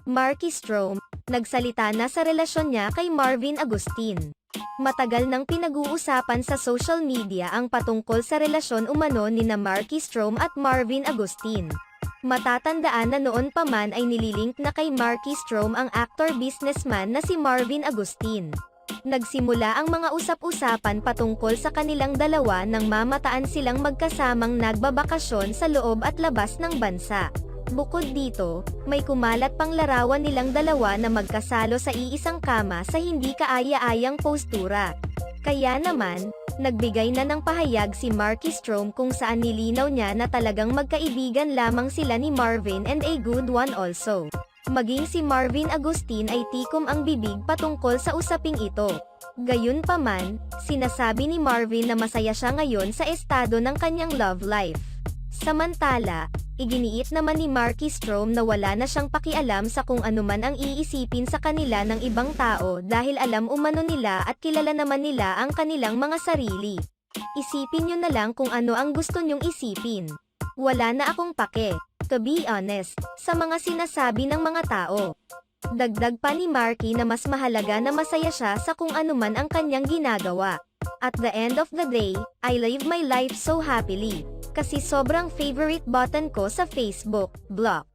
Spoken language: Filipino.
Marky Strome, nagsalita na sa relasyon niya kay Marvin Agustin. Matagal nang pinag-uusapan sa social media ang patungkol sa relasyon umano nina Marky Strome at Marvin Agustin. Matatandaan na noon pa man ay nililink na kay Marky Strome ang actor-businessman na si Marvin Agustin. Nagsimula ang mga usap-usapan patungkol sa kanilang dalawa nang mamataan silang magkasamang nagbabakasyon sa loob at labas ng bansa. Bukod dito, may kumalat pang larawan nilang dalawa na magkasalo sa iisang kama sa hindi kaaya-ayang postura. Kaya naman, nagbigay na ng pahayag si Marky Strome kung saan nilinaw niya na talagang magkaibigan lamang sila ni Marvin and a good one also. Maging si Marvin Agustin ay tikom ang bibig patungkol sa usaping ito. Gayunpaman, sinasabi ni Marvin na masaya siya ngayon sa estado ng kanyang love life. Samantala, iginiit naman ni Marky Strome na wala na siyang pakialam sa kung anuman ang iisipin sa kanila ng ibang tao dahil alam umano nila at kilala naman nila ang kanilang mga sarili. Isipin nyo na lang kung ano ang gusto nyong isipin. Wala na akong pake, to be honest, sa mga sinasabi ng mga tao. Dagdag pa ni Marky na mas mahalaga na masaya siya sa kung anuman ang kanyang ginagawa. At the end of the day, I live my life so happily. Kasi sobrang favorite button ko sa Facebook, block.